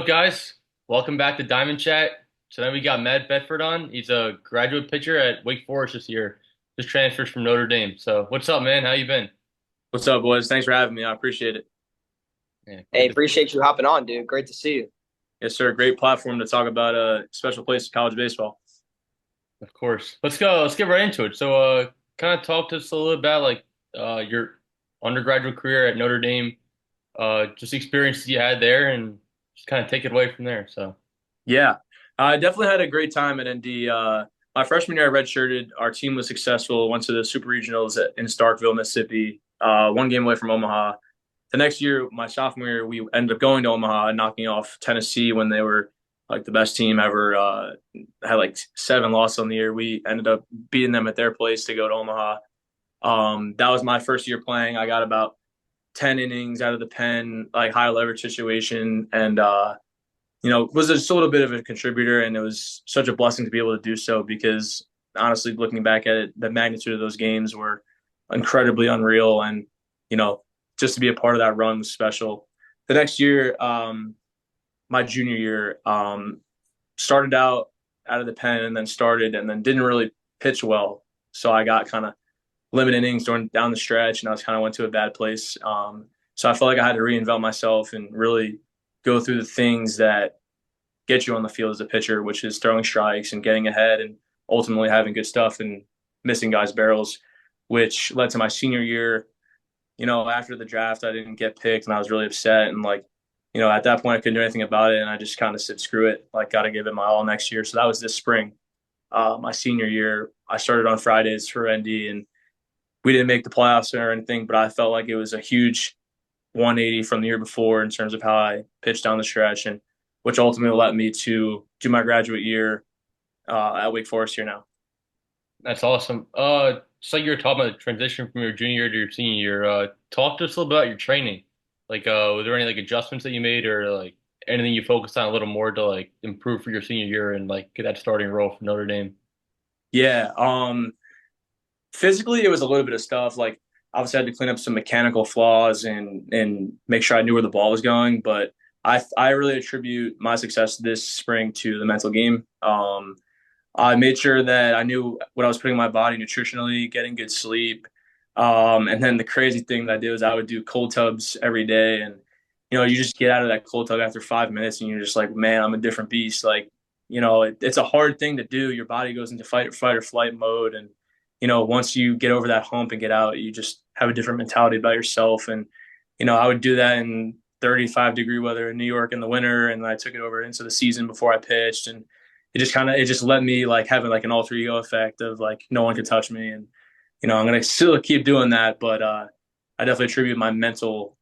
guys? Welcome back to Diamond Chat. Today we got Matt Bedford on. He's a graduate pitcher at Wake Forest this year. Just transfers from Notre Dame. So, what's up, man? How you been? What's up, boys? Thanks for having me. I appreciate it. Yeah, Hey, good to, appreciate you hopping on, dude. Great to see you. Yes, sir. Great platform to talk about a special place in college baseball. of course. Let's go. Let's get right into it. So, kind of talk to us a little bit about your undergraduate career at Notre Dame. Just the experiences you had there, and just kind of take it away from there. So, Yeah, I definitely had a great time at ND. My freshman year, I redshirted. Our team was successful. Went to the Super Regionals in Starkville, Mississippi. One game away from Omaha. The next year, my sophomore year, we ended up going to Omaha and knocking off Tennessee when they were like the best team ever. Had like 7 losses on the year. We ended up beating them at their place to go to Omaha. That was my first year playing. I got about 10 innings out of the pen, like high leverage situation, and was just a little bit of a contributor, and it was such a blessing to be able to do so because honestly, looking back at it, the magnitude of those games were incredibly unreal, and you know, just to be a part of that run was special. The next year, my junior year, started out of the pen and then started and then didn't really pitch well, so I got kind of limited innings down the stretch, and I was kind of went to a bad place. So I felt like I had to reinvent myself and really go through the things that get you on the field as a pitcher, which is throwing strikes and getting ahead and ultimately having good stuff and missing guys' barrels, which led to my senior year. After the draft, I didn't get picked and I was really upset. And at that point, I couldn't do anything about it. And I just kind of said, screw it, like, got to give it my all next year. So that was this spring. My senior year, I started on Fridays for ND, and we didn't make the playoffs or anything, but I felt like it was a huge 180 from the year before in terms of how I pitched down the stretch, and which ultimately led me to do my graduate year at Wake Forest here now. that's awesome. Just like you were talking about the transition from your junior year to your senior year. Talk to us a little bit about your training. Was there any like adjustments that you made, or like anything you focused on a little more to like improve for your senior year and like get that starting role for Notre Dame? Yeah, physically it was a little bit of stuff. Like obviously I had to clean up some mechanical flaws and make sure I knew where the ball was going. But I really attribute my success this spring to the mental game. I made sure that I knew what I was putting in my body nutritionally, getting good sleep. And then the crazy thing that I did was I would do cold tubs every day. And, you just get out of that cold tub after 5 minutes and you're just like, man, I'm a different beast. Like, it's a hard thing to do. Your body goes into fight or flight mode. And, once you get over that hump and get out, you just have a different mentality about yourself. And, I would do that in 35-degree weather in New York in the winter. And I took it over into the season before I pitched. And it just led me like having like an alter ego effect of like no one can touch me. And I'm gonna still keep doing that, but I definitely attribute my mental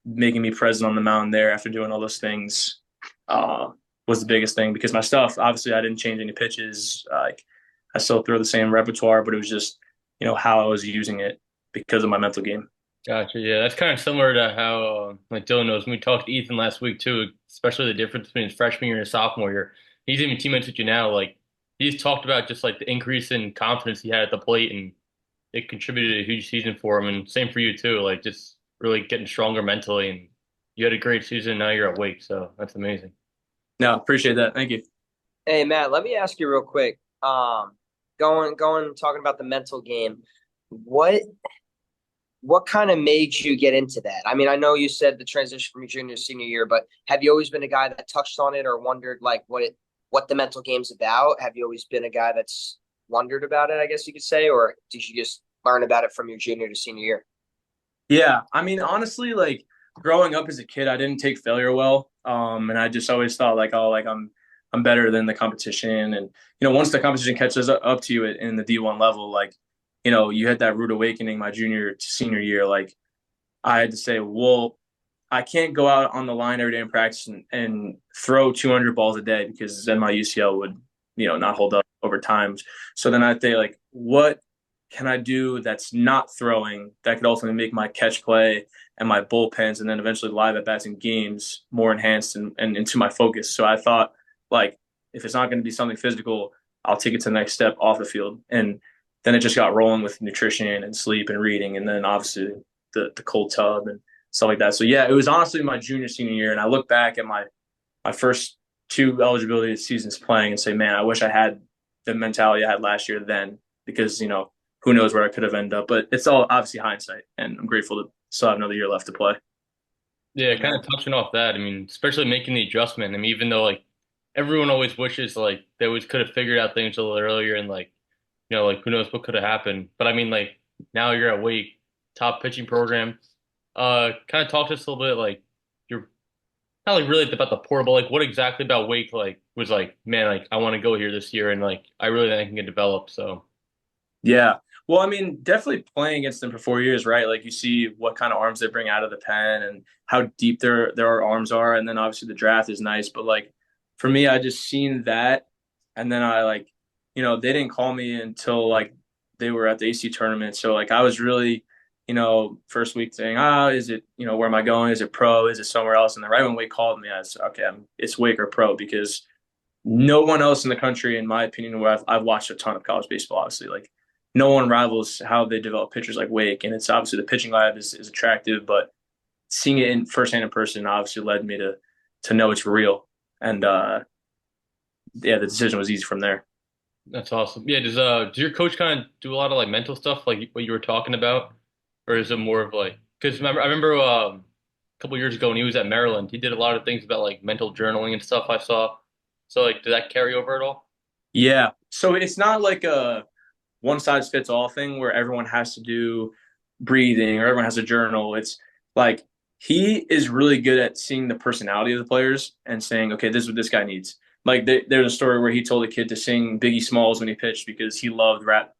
making me present on the mound there after doing all those things uh, was the biggest thing, because my stuff obviously I didn't change any pitches. Like I still throw the same repertoire, but it was just how I was using it because of my mental game. Gotcha. Yeah, that's kind of similar to how like Dylan knows when we talked to Ethan last week too, especially the difference between his freshman year and his sophomore year. He's even teammates with you now. Like he's talked about just like the increase in confidence he had at the plate, and it contributed a huge season for him. And same for you too. Like just really getting stronger mentally, and you had a great season. And now you're at Wake, so that's amazing. No, appreciate that. Thank you. Hey, Matt, let me ask you real quick. Talking about the mental game. What what kind of made you get into that? I mean, I know you said the transition from your junior to senior year, but have you always been a guy that touched on it or wondered like what the mental game's about? Have you always been a guy that's wondered about it, I guess you could say, or did you just learn about it from your junior to senior year? Yeah, I mean, honestly, like growing up as a kid, I didn't take failure well, and I just always thought like, oh, like I'm better than the competition, and once the competition catches up to you in the D1 level, like you had that rude awakening my junior to senior year. Like I had to say, well, I can't go out on the line every day in practice and throw 200 balls a day because then my UCL would not hold up over time. So then I'd say like, what can I do that's not throwing that could ultimately make my catch play and my bullpens and then eventually live at bats and games more enhanced and into my focus. So I thought like if it's not going to be something physical, I'll take it to the next step off the field. And then it just got rolling with nutrition and sleep and reading, and then obviously the cold tub and stuff like that. So yeah, it was honestly my junior senior year, and I look back at my my first two eligibility seasons playing and say, man, I wish I had the mentality I had last year then because, who knows where I could have ended up. But it's all obviously hindsight, and I'm grateful to still have another year left to play. Yeah, kind of touching off that. I mean, especially making the adjustment. I mean, even though like everyone always wishes like they always could have figured out things a little earlier and like like who knows what could have happened. But I mean, like now you're at Wake, top pitching program. Kind of talk to us a little bit like you're not like really about the portal, but like what exactly about Wake like was like, man, like I want to go here this year and like I really think I can get developed. So Yeah. Well, I mean, definitely playing against them for 4 years, right? Like you see what kind of arms they bring out of the pen and how deep their arms are, and then obviously the draft is nice. But like for me, I just seen that, and then I like, they didn't call me until like they were at the AC tournament. So like I was really, first week saying, is it, where am I going? Is it pro? Is it somewhere else? And then right when Wake called me, I said, okay, it's Wake or pro because no one else in the country, in my opinion, where I've watched a ton of college baseball, obviously, like no one rivals how they develop pitchers like Wake. And it's obviously the pitching lab is attractive, but seeing it in firsthand in person obviously led me to know it's real. And yeah, the decision was easy from there. that's awesome. Yeah, does your coach kind of do a lot of like mental stuff like what you were talking about, or is it more of like because I remember a couple years ago when he was at Maryland, he did a lot of things about like mental journaling and stuff I saw. So like, did that carry over at all? Yeah. So it's not like a one size fits all thing where everyone has to do breathing or everyone has a journal. It's like he is really good at seeing the personality of the players and saying, okay, this is what this guy needs. Like there's a story where he told a kid to sing Biggie Smalls when he pitched because he loved rap,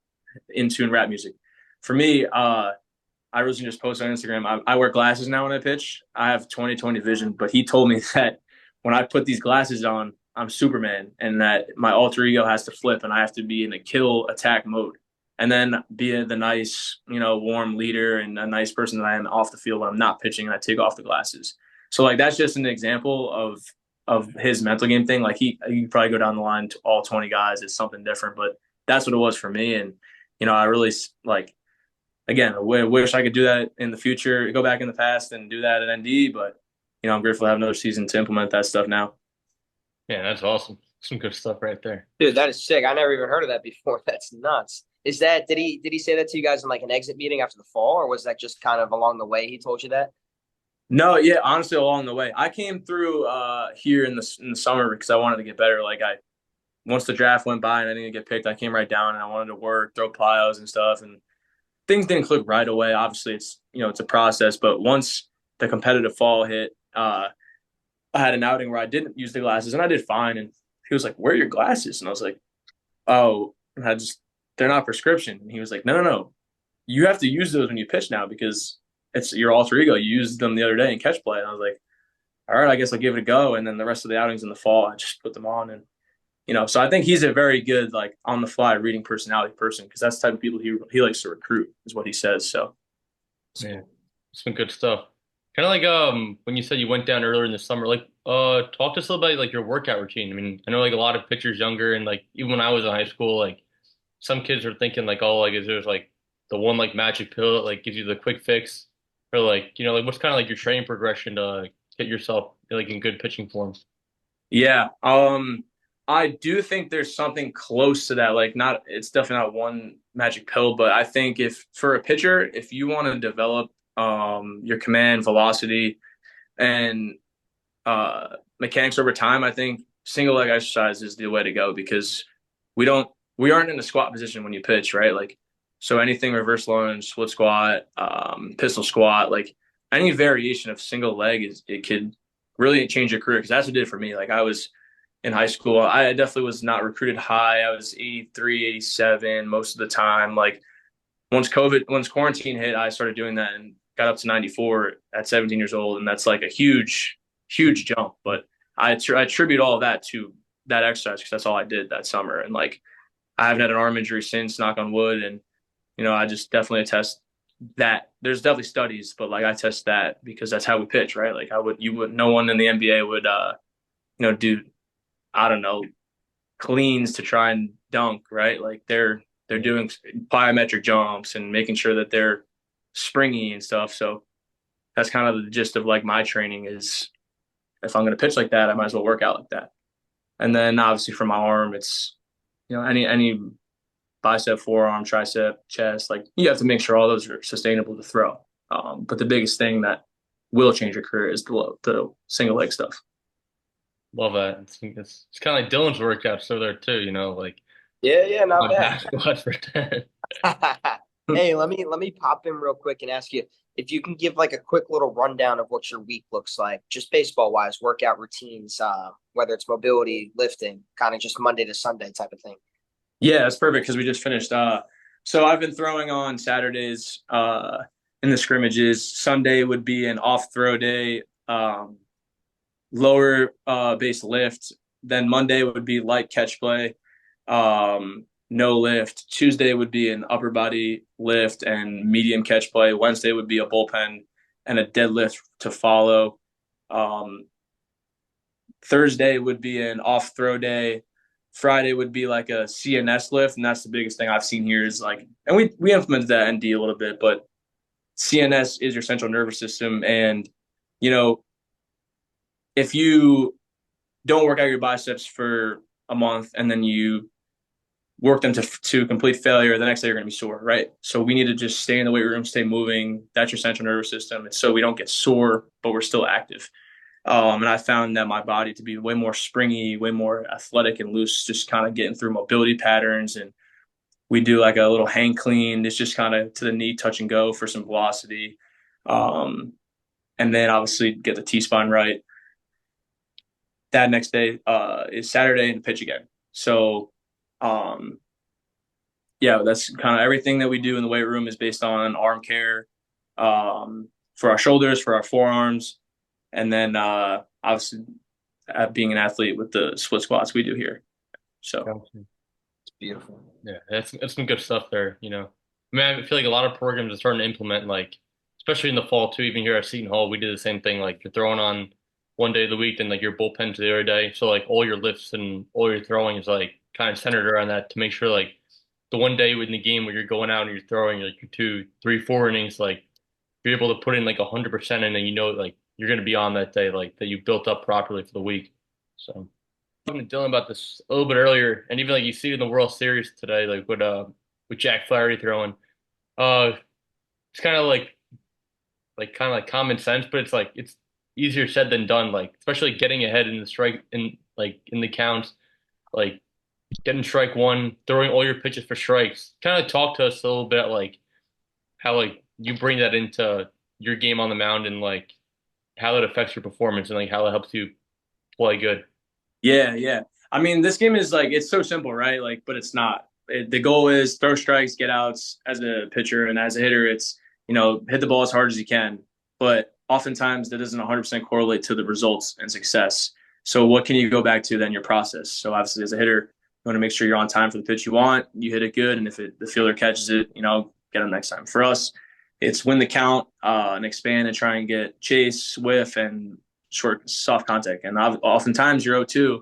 in tune rap music. For me, I recently just posted on Instagram. I wear glasses now when I pitch. I have 20/20 vision, but he told me that when I put these glasses on, I'm Superman, and that my alter ego has to flip, and I have to be in a kill attack mode, and then be the nice, warm leader and a nice person that I am off the field when I'm not pitching, and I take off the glasses. So like that's just an example of his mental game thing. Like he could probably go down the line to all 20 guys. It's something different, but that's what it was for me, and I really like again, I wish I could do that in the future, go back in the past and do that at ND, but I'm grateful to have another season to implement that stuff now. Yeah, that's awesome. Some good stuff right there. Dude, that is sick. I never even heard of that before. That's nuts. Is that did he say that to you guys in like an exit meeting after the fall, or was that just kind of along the way he told you that? No, yeah, honestly, along the way, I came through here in the summer because I wanted to get better. Like I once the draft went by and I didn't get picked, I came right down and I wanted to work, throw plyos and stuff, and things didn't click right away. Obviously, it's a process, but once the competitive fall hit, I had an outing where I didn't use the glasses and I did fine. And he was like, "Where are your glasses?" And I was like, "Oh, and I just they're not prescription." And he was like, "No, no, no, you have to use those when you pitch now because it's your alter ego. You used them the other day in catch play." And I was like, "All right, I guess I'll give it a go." And then the rest of the outings in the fall, I just put them on and. So I think he's a very good, like on the fly reading personality person because that's the type of people he likes to recruit, is what he says. So Yeah, some good stuff. Kind of like when you said you went down earlier in the summer, like talk to us about like your workout routine. I mean, I know like a lot of pitchers younger and like even when I was in high school, like some kids are thinking like, oh, like is there's like the one like magic pill that like gives you the quick fix, or like like what's kind of like your training progression to get yourself like in good pitching form. yeah, I do think there's something close to that. Like, not it's definitely not one magic pill, but I think if for a pitcher, if you want to develop your command, velocity, and mechanics over time, I think single leg exercise is the way to go because we don't we aren't in a squat position when you pitch, right? Like so anything reverse lunge, split squat, pistol squat, like any variation of single leg is it could really change your career because that's what it did for me. Like I was in high school, I definitely was not recruited high. I was 83, 87 most of the time. Like once quarantine hit, I started doing that and got up to 94 at 17 years old. And that's like a huge jump. But I attribute all of that to that exercise because that's all I did that summer. And like, I haven't had an arm injury since, knock on wood. And, I just definitely attest that there's definitely studies, but like I test that because that's how we pitch, right? Like no one in the NBA would, do, I don't know, cleans to try and dunk, right? Like they're doing plyometric jumps and making sure that they're springy and stuff. So that's kind of the gist of like my training is if I'm going to pitch like that, I might as well work out like that. And then obviously for my arm, it's any bicep, forearm, tricep, chest. Like you have to make sure all those are sustainable to throw. But the biggest thing that will change your career is the single leg stuff. Love that. It's kind of like Dylan's workouts over there too, like Yeah, yeah, not on bad. basketball for 10. Hey, let me pop in real quick and ask you if you can give like a quick little rundown of what your week looks like, just baseball wise, workout routines, whether it's mobility, lifting, kind of just Monday to Sunday type of thing. Yeah, that's perfect because we just finished. So I've been throwing on Saturdays in the scrimmages. Sunday would be an off throw day, lower base lift. Then Monday would be light catch play, no lift. Tuesday would be an upper body lift and medium catch play. Wednesday would be a bullpen and a deadlift to follow. Um, Thursday would be an off throw day. Friday would be like a CNS lift, and that's the biggest thing I've seen here is like, and we implemented that ND a little bit, but CNS is your central nervous system, and you know if you don't work out your biceps for a month and then you work them to complete failure, the next day you're going to be sore, right? So we need to just stay in the weight room, stay moving. That's your central nervous system, and so we don't get sore, but we're still active. And I found that my body to be way more springy, way more athletic and loose, just kind of getting through mobility patterns. And we do like a little hang clean. It's just kind of to the knee, touch and go for some velocity. Um, and then obviously get the T spine right. That next day is Saturday and pitch again. So, um, yeah, that's kind of everything that we do in the weight room is based on arm care for our shoulders, for our forearms, and then obviously being an athlete with the split squats we do here. So Gotcha. It's beautiful. Yeah, that's some good stuff there. I mean, I feel like a lot of programs are starting to implement like, especially in the fall too. Even here at Seton Hall, we did the same thing. Like you're throwing on one day of the week, then like your bullpen to the other day. So like all your lifts and all your throwing is like kind of centered around that to make sure like the one day in the game where you're going out and you're throwing like your two, three, 4 innings, like you're able to put in like 100% and then like you're gonna be on that day, like that you built up properly for the week. So talking to Dylan about this a little bit earlier, and even like you see it in the World Series today, like with Jack Flaherty throwing. Uh it's kind of like common sense, but it's like it's easier said than done, like especially getting ahead in the strike in the counts, like getting strike one, throwing all your pitches for strikes. Kind of talk to us a little bit like how like you bring that into your game on the mound and like how it affects your performance and like how it helps you play good. yeah, yeah. I mean, this game is like it's so simple, right? Like, but it's not. The goal is throw strikes, get outs as a pitcher, and as a hitter, it's hit the ball as hard as you can. But oftentimes that doesn't 100% correlate to the results and success. So what can you go back to then your process? So obviously as a hitter, you want to make sure you're on time for the pitch you want. You hit it good, and if the fielder catches it, get them next time. For us, it's win the count and expand and try and get chase, whiff, and short soft contact. And oftentimes you're 0-2,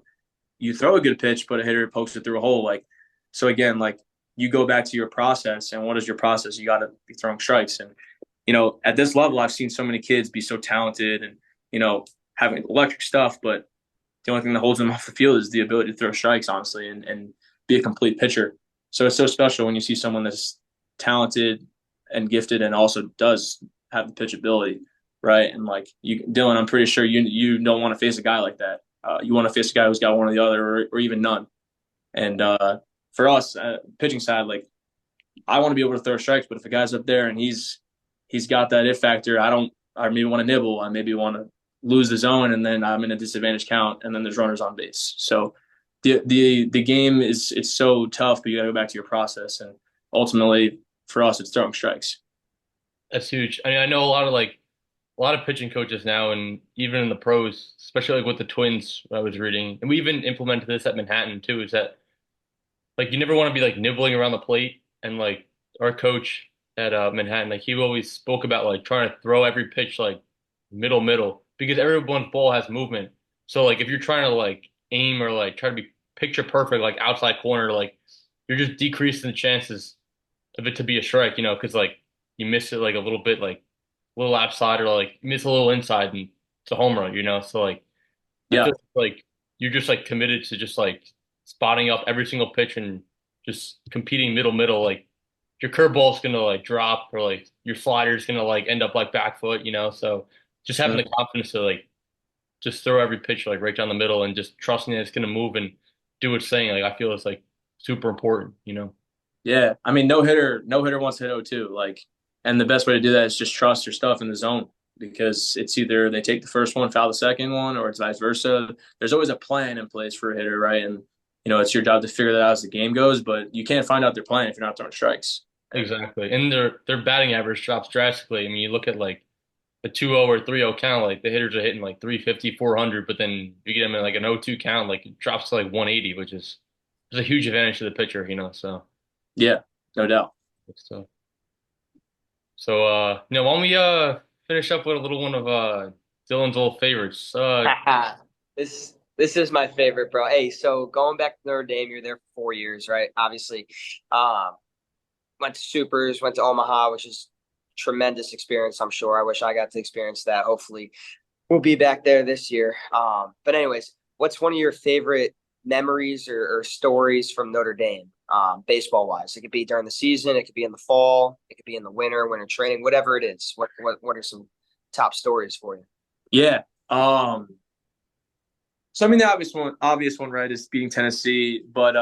you throw a good pitch, but a hitter pokes it through a hole. Like, so again, like you go back to your process, and what is your process? You got to be throwing strikes. And at this level, I've seen so many kids be so talented and having electric stuff, but the only thing that holds them off the field is the ability to throw strikes, honestly, and be a complete pitcher. So it's so special when you see someone that's talented and gifted and also does have the pitch ability, right? And like you, Dylan, I'm pretty sure you don't want to face a guy like that. You want to face a guy who's got one or the other, or even none. And for us, pitching side, like I want to be able to throw strikes, but if a guy's up there and he's got that it factor, I don't. I maybe want to nibble. I maybe want to lose the zone, and then I'm in a disadvantage count, and then there's runners on base. So the game is it's so tough, but you got to go back to your process, and ultimately for us, it's throwing strikes. That's huge. I mean, I know a lot of pitching coaches now, and even in the pros, especially like with the Twins, I was reading, and we even implemented this at Manhattan too, is that like you never want to be like nibbling around the plate, and like our coach at Manhattan, like he always spoke about like trying to throw every pitch like middle, because everyone's ball has movement. So like if you're trying to like aim or like try to be picture perfect like outside corner, like you're just decreasing the chances of it to be a strike, because like you miss it like a little bit, like a little outside or like you miss a little inside and it's a home run. So like I Yeah. feel like you're just like committed to just like spotting up every single pitch and just competing middle. Like your curveball's gonna like drop or like your slider's gonna like end up like back foot, you know? So just having the Mhm. confidence to like just throw every pitch like right down the middle and just trusting that it's gonna move and do what it's saying. Like I feel it's like super important, you know? Yeah. I mean, no hitter wants to hit 0-2. Like, and the best way to do that is just trust your stuff in the zone because it's either they take the first one, foul the second one, or it's vice versa. There's always a plan in place for a hitter, right? And it's your job to figure that out as the game goes, but you can't find out their plan if you're not throwing strikes. And Exactly. And their batting average drops drastically. I mean, you look at like a 2-0 or 3-0 count, like the hitters are hitting like 350, 400, but then you get them in like an 0-2 count, like it drops to like 180, which is a huge advantage to the pitcher, you know. So, yeah, no doubt. so, why don't we finish up with a little one of Dylan's old favorites? This is my favorite, bro. Hey, so going back to Notre Dame, you're there for 4 years, right? Obviously, um, went to Supers, went to Omaha, which is tremendous experience. I'm sure. I wish I got to experience that. Hopefully, we'll be back there this year. But anyways, what's one of your favorite memories or stories from Notre Dame, baseball wise? It could be during the season, it could be in the fall, it could be in the winter training, whatever it is. What are some top stories for you? Yeah. So I mean, the obvious one, right, is beating Tennessee. But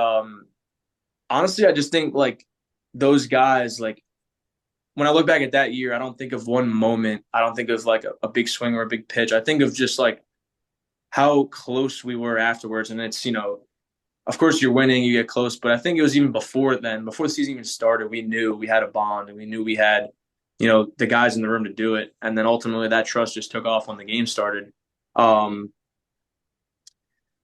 honestly, I just think like those guys, like when I look back at that year, I don't think of one moment. I don't think of like a big swing or a big pitch. I think of just like how close we were afterwards. And it's, of course you're winning, you get close, but I think it was even before then, before the season even started, we knew we had a bond and we knew we had, the guys in the room to do it. And then ultimately that trust just took off when the game started. Um,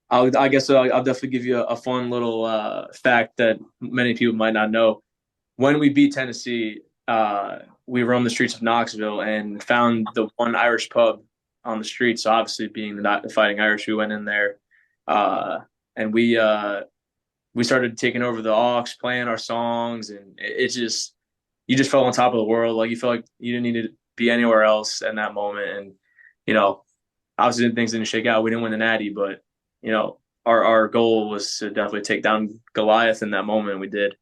I guess I'll definitely give you a fun little fact that many people might not know. When we beat Tennessee, we roamed the streets of Knoxville and found the one Irish pub on the street. So obviously, being the Fighting Irish, we went in there, and we started taking over the aux, playing our songs, and it just you just felt on top of the world. Like you felt like you didn't need to be anywhere else in that moment. And you know, obviously things didn't shake out. We didn't win the Natty, but our goal was to definitely take down Goliath in that moment. We did.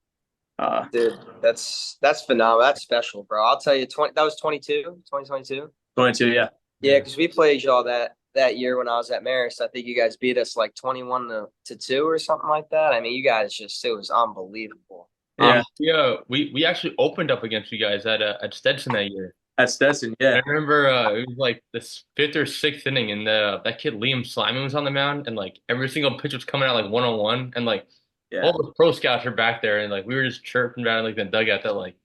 Dude, that's phenomenal. That's special, bro. I'll tell you, that was 22, 2022. 22, yeah. Yeah, because we played y'all that year when I was at Marist. I think you guys beat us like 21 to 2 or something like that. I mean, you guys just it was unbelievable. Yeah, Yeah, we actually opened up against you guys at Stetson that year. at Stetson, yeah. I remember it was like this fifth or sixth inning, and that kid Liam Slyman was on the mound, and like every single pitch was coming out like 101, and like all Yeah. the pro scouts are back there, and like we were just chirping down like the dugout that like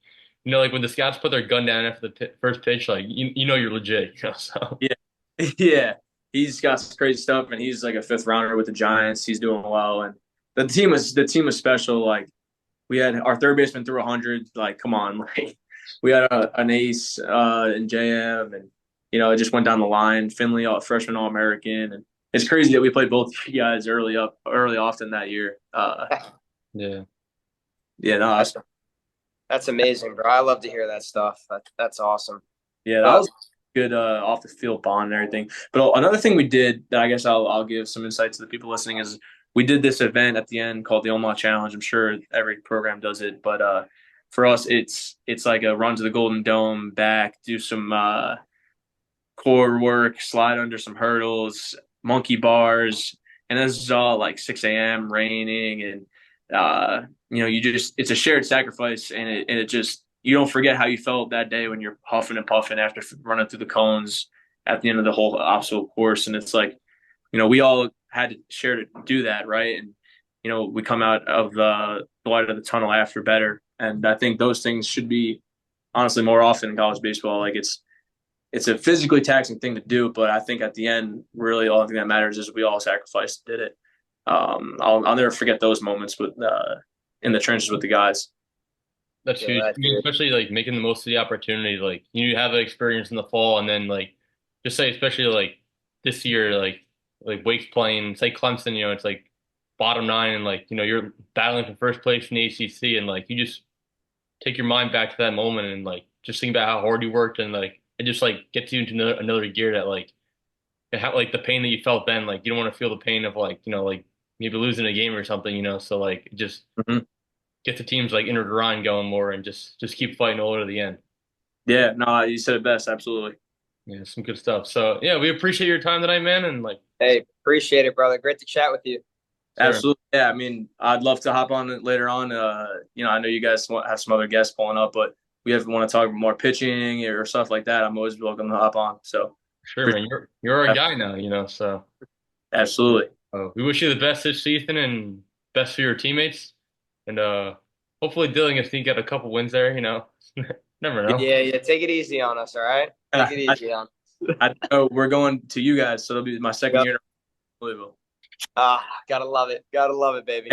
like when the scouts put their gun down after the first pitch, like you know you're legit, you know. So Yeah. Yeah. He's got some crazy stuff and he's like a fifth rounder with the Giants. He's doing well. And the team was special. Like we had our third baseman threw 100. Like, come on. Like we had an ace in JM and it just went down the line. Finley, freshman All American. And it's crazy that we played both you guys early often that year. yeah, Yeah, no, That's that's amazing, bro. I love to hear that stuff. That's awesome. yeah, that Uh, was good off the field bond and everything. But another thing we did that I guess I'll give some insight to the people listening is we did this event at the end called the Omaha Challenge. I'm sure every program does it, but for us it's like a run to the Golden Dome, back, do some core work, slide under some hurdles, monkey bars, and this is all like 6 a.m. raining, and it's a shared sacrifice, and it just you don't forget how you felt that day when you're huffing and puffing after running through the cones at the end of the whole obstacle course, and it's like we all had to share to do that, right? And we come out of the light of the tunnel after better, and I think those things should be honestly more often in college baseball. Like it's a physically taxing thing to do, but I think at the end, really, all thing that matters is we all sacrificed, did it. I'll never forget those moments with in the trenches with the guys. that's feel huge. that, I mean, dude. especially like making the most of the opportunity. Like you have an experience in the fall, and then like just say especially like this year, like Wake's playing, say Clemson, it's like bottom nine, and like you're battling for first place in the ACC, and like you just take your mind back to that moment and like just think about how hard you worked, and like it just like gets you into another gear that like like the pain that you felt then, like you don't want to feel the pain of like, like maybe losing a game or something, so like just Mhm. get the team's like inner grind going more and just keep fighting all the way to the end. Yeah, no, you said it best. Absolutely. Yeah, some good stuff. So yeah, we appreciate your time tonight, man, and like Hey, appreciate it, brother. Great to chat with you. sure. Absolutely. Yeah, I mean, I'd love to hop on it later on. I know you guys have some other guests pulling up, but we have want to talk more pitching or stuff like that. I'm always welcome to hop on. So, Sure, man. You're our appreciate guy now, so absolutely. we wish you the best this season and best for your teammates. And hopefully Dylan gets to get a couple wins there. Never know. Yeah, yeah. Take it easy on us, all right? Take it I, easy on. I know we're going to you guys, so it'll be my second Yep. year in Louisville. Gotta love it. Gotta love it, baby.